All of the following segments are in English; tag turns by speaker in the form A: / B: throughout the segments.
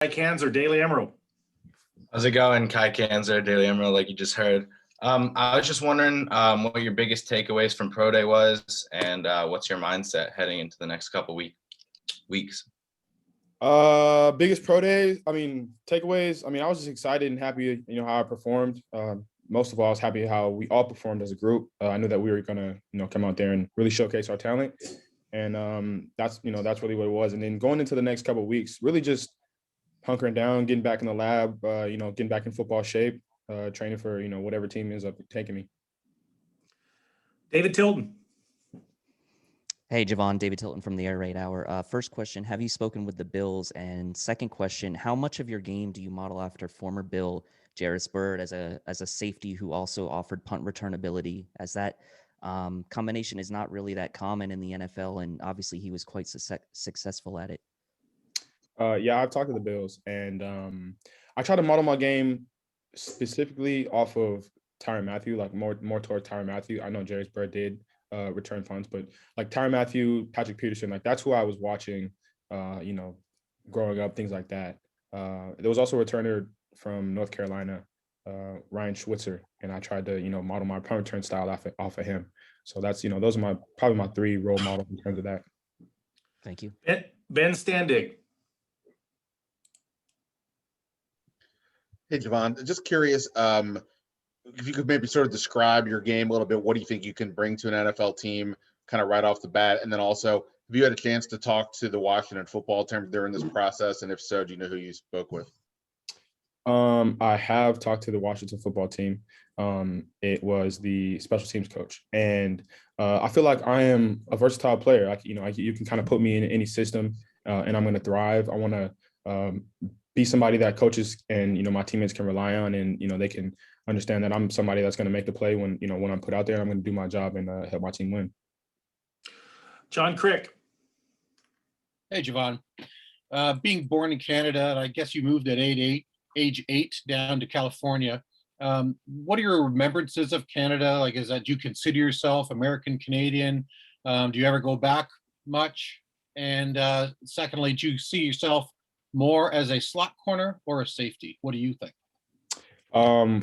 A: Kai Kanzer, Daily Emerald.
B: How's it going, Kai Kanzer, Daily Emerald, like you just heard? I was just wondering what your biggest takeaways from Pro Day was, and what's your mindset heading into the next couple weeks?
C: Biggest pro days, takeaways. I was just excited and happy, how I performed. Most of all, I was happy how we all performed as a group. I knew that we were gonna, come out there and really showcase our talent. And that's really what it was. And then going into the next couple of weeks, really just hunkering down, getting back in the lab, getting back in football shape, training for, whatever team ends up taking me.
A: David Tilton.
D: Hey, Jevon, David Tilton from the Air Raid Hour. First question, have you spoken with the Bills? And second question, how much of your game do you model after former Bill Jarris Byrd as a safety who also offered punt return ability, as that combination is not really that common in the NFL, and obviously he was quite successful at it?
C: Yeah, I've talked to the Bills, and I try to model my game specifically off of Tyrann Mathieu, like more toward Tyrann Mathieu. I know Jarris Byrd did return punts, but like Tyrann Mathieu, Patrick Peterson, like that's who I was watching, growing up, things like that. There was also a returner from North Carolina, Ryan Schwitzer, and I tried to, model my punt return style off of him. So that's, those are probably my three role models in terms of that.
D: Thank you.
A: Ben Standig.
E: Hey, Jevon, just curious, if you could maybe sort of describe your game a little bit. What do you think you can bring to an NFL team kind of right off the bat? And then also, have you had a chance to talk to the Washington football team during this process? And if so, do you know who you spoke with?
C: I have talked to the Washington football team. It was the special teams coach. And I feel like I am a versatile player. You can kind of put me in any system and I'm going to thrive. I want to be somebody that coaches and, my teammates can rely on, and, they can understand that I'm somebody that's going to make the play when I'm put out there. I'm going to do my job and help my team win.
A: John Crick.
F: Hey, Jevon. Being born in Canada, and I guess you moved at age 8 down to California. What are your remembrances of Canada? Like, do you consider yourself American Canadian? Do you ever go back much? And secondly, do you see yourself more as a slot corner or a safety? What do you think?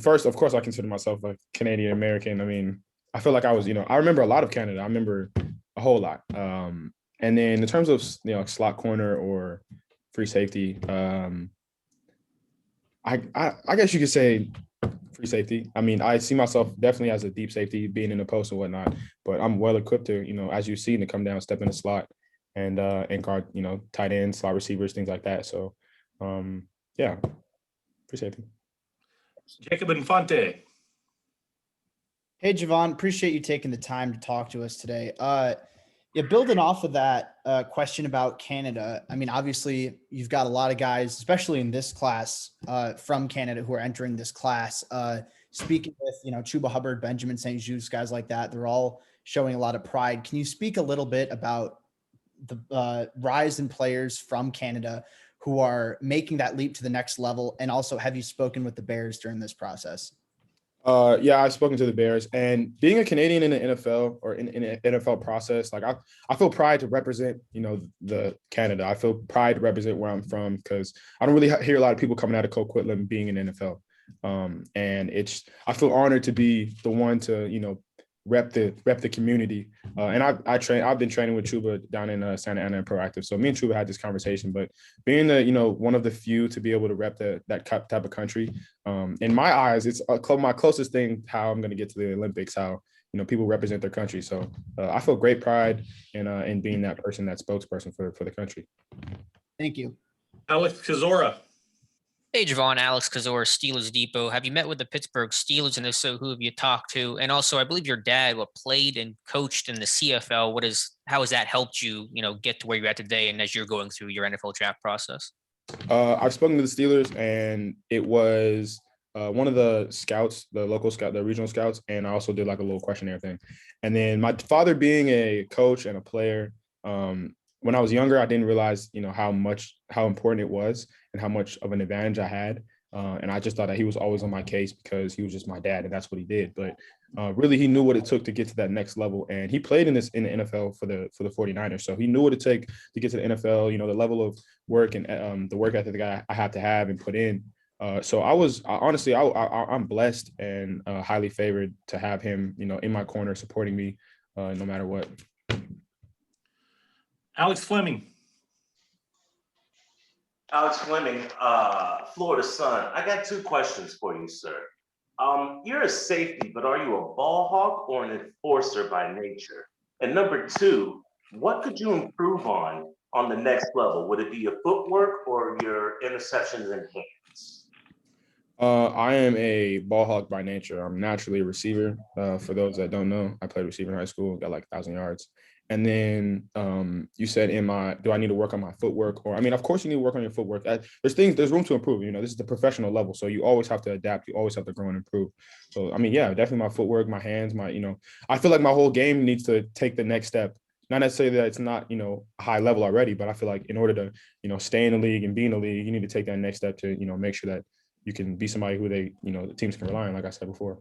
C: First, of course, I consider myself a Canadian American. I feel like I was, I remember a lot of Canada. I remember a whole lot. And then in terms of, slot corner or free safety, I guess you could say free safety. I see myself definitely as a deep safety, being in the post and whatnot, but I'm well equipped to, as you've seen, to come down, step in the slot and guard, tight ends, slot receivers, things like that. So, yeah, free safety.
A: Jacob Infante.
G: Hey, Jevon, appreciate you taking the time to talk to us today. Building off of that question about Canada, obviously you've got a lot of guys, especially in this class, from Canada who are entering this class. Speaking with, Chuba Hubbard, Benjamin St. Juste, guys like that, they're all showing a lot of pride. Can you speak a little bit about the rise in players from Canada who are making that leap to the next level? And also, have you spoken with the Bears during this process?
C: Yeah, I've spoken to the Bears, and being a Canadian in the NFL or in an NFL process, like I feel pride to represent, the Canada. I feel pride to represent where I'm from, because I don't really hear a lot of people coming out of Coquitlam being in the NFL. And I feel honored to be the one to, rep the community. And I've been training with Chuba down in Santa Ana and Proactive. So me and Chuba had this conversation, but being one of the few to be able to rep that type of country, in my eyes, it's my closest thing how I'm going to get to the Olympics, how, people represent their country. So I feel great pride in being that person, that spokesperson for the country.
G: Thank you.
A: Alex Kazora.
H: Hey, Jevon, Alex Kazor, Steelers Depot. Have you met with the Pittsburgh Steelers, and if so, who have you talked to? And also, I believe your dad played and coached in the CFL. How has that helped you, get to where you're at today, and as you're going through your NFL draft process?
C: I've spoken to the Steelers, and it was one of the scouts, the local scout, the regional scouts, and I also did like a little questionnaire thing. And then my father being a coach and a player, when I was younger, I didn't realize, how important it was and how much of an advantage I had. And I just thought that he was always on my case because he was just my dad and that's what he did. But really, he knew what it took to get to that next level. And he played in the NFL for the 49ers. So he knew what it took to get to the NFL, the level of work and the work ethic that I have to have and put in. So I'm blessed and highly favored to have him, in my corner supporting me no matter what.
A: Alex Fleming.
I: Alex Fleming, Florida Sun. I got 2 questions for you, sir. You're a safety, but are you a ball hawk or an enforcer by nature? And number 2, what could you improve on the next level? Would it be your footwork or your interceptions and hands?
C: I am a ball hawk by nature. I'm naturally a receiver. For those that don't know, I played receiver in high school, got like 1,000 yards. And then you said, do I need to work on my footwork? Or, of course you need to work on your footwork. There's room to improve. This is the professional level. So you always have to adapt. You always have to grow and improve. So, yeah, definitely my footwork, my hands, I feel like my whole game needs to take the next step. Not necessarily that it's not, high level already, but I feel like in order to, stay in the league and be in the league, you need to take that next step to, make sure that you can be somebody who the teams can rely on, like I said before.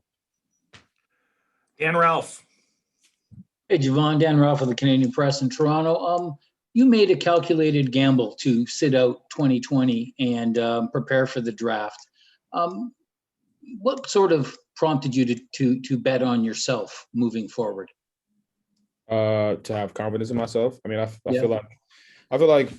A: Dan Ralph.
J: Hey, Jevon, Dan Ralph of the Canadian Press in Toronto. You made a calculated gamble to sit out 2020 and prepare for the draft. What sort of prompted you to bet on yourself moving forward?
C: To have confidence in myself. I feel like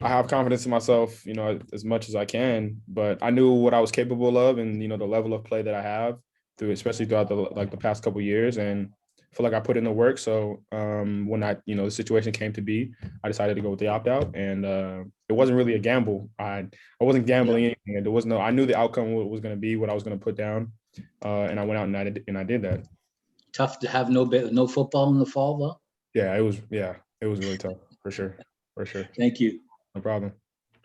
C: I have confidence in myself, as much as I can. But I knew what I was capable of, and the level of play that I have especially throughout the past couple of years, and I feel like I put in the work. So when the situation came to be, I decided to go with the opt out, and it wasn't really a gamble. I wasn't gambling anything. There was I knew the outcome was going to be what I was going to put down, and I went out and I did that.
J: Tough to have no football in the fall, though.
C: Yeah, it was really tough for sure.
J: Thank you.
C: No problem.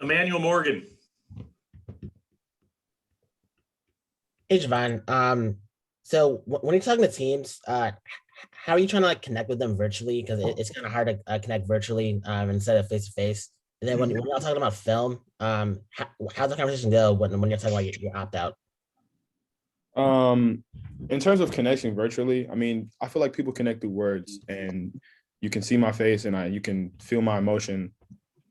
A: Emmanuel Morgan.
K: Hey, Jevon. So when you're talking to teams, how are you trying to connect with them virtually? Because it's kind of hard to connect virtually instead of face to face. And then when you're talking about film, how's the conversation go when you're talking about your opt out?
C: In terms of connection virtually, I feel like people connect through words, and you can see my face and you can feel my emotion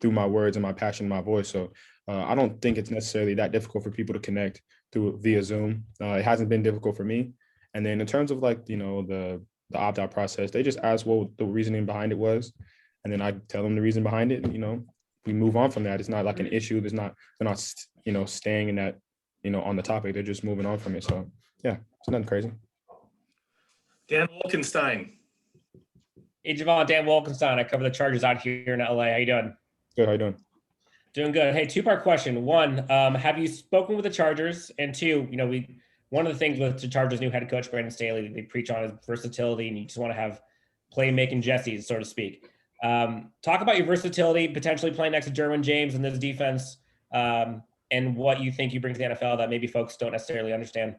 C: through my words and my passion, my voice. So I don't think it's necessarily that difficult for people to connect via Zoom. It hasn't been difficult for me. And then in terms of the opt-out process, they just ask what the reasoning behind it was. And then I tell them the reason behind it. We move on from that. It's not like an issue. They're not staying in that, on the topic. They're just moving on from it. So yeah, it's nothing crazy.
A: Dan Wolkenstein.
L: Hey, Jevon, Dan Wolkenstein. I cover the Chargers out here in LA. How you doing?
C: Good. How you doing?
L: Doing good. Hey, 2-part question. 1, have you spoken with the Chargers? And 2, one of the things with the Chargers' new head coach, Brandon Staley, they preach on his versatility, and you just want to have playmaking Jessies, so to speak. Talk about your versatility, potentially playing next to Derwin James in this defense, and what you think you bring to the NFL that maybe folks don't necessarily understand.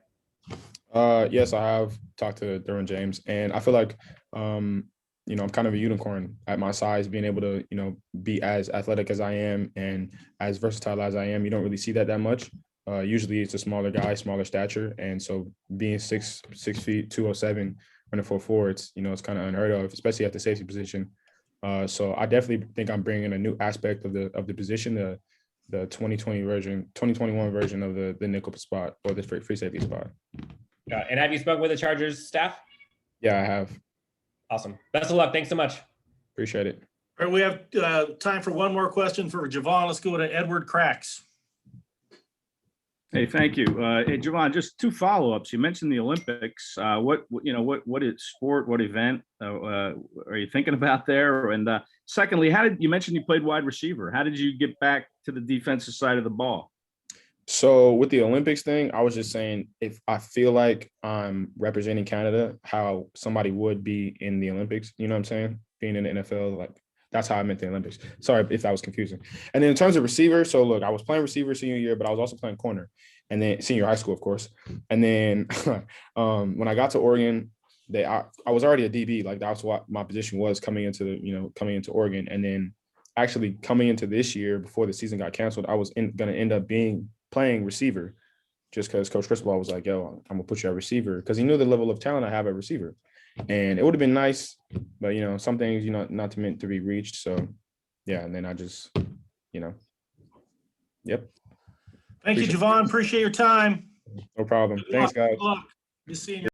C: Yes, I have talked to Derwin James, and I feel like, I'm kind of a unicorn at my size, being able to, be as athletic as I am and as versatile as I am. You don't really see that much. Usually it's a smaller guy, smaller stature. And so being 6 feet, 207, running 4.4, it's kind of unheard of, especially at the safety position. So I definitely think I'm bringing a new aspect of the position, the 2021 version of the nickel spot, or the free safety spot.
L: And have you spoken with the Chargers staff?
C: Yeah, I have.
L: Awesome. Best of luck. Thanks so much.
C: Appreciate it.
A: All right, we have time for one more question for Jevon. Let's go to Edward Cracks.
M: Hey, thank you. Hey, Jevon, just 2 follow-ups. You mentioned the Olympics. What is sport, what event are you thinking about there? And secondly, you mentioned you played wide receiver. How did you get back to the defensive side of the ball?
C: So with the Olympics thing, I was just saying, if I feel like I'm representing Canada, how somebody would be in the Olympics, you know what I'm saying? Being in the NFL, like that's how I meant the Olympics. Sorry if that was confusing. And then in terms of receiver, so look, I was playing receiver senior year, but I was also playing corner, and then senior high school, of course. And then when I got to Oregon, I was already a DB, like that's what my position was coming into Oregon. And then actually coming into this year before the season got canceled, I was going to end up playing receiver. just because Coach Cristobal was like, yo, I'm gonna put you at receiver, because he knew the level of talent I have at receiver. And it would have been nice, but some things, not meant to be reached. So yeah, and then I just, yep.
A: Thank you,
C: Appreciate it.
A: Jevon. Appreciate your time.
C: No problem.
A: Good
C: Thanks,
A: luck.
C: guys.
A: Good luck. Good seeing you.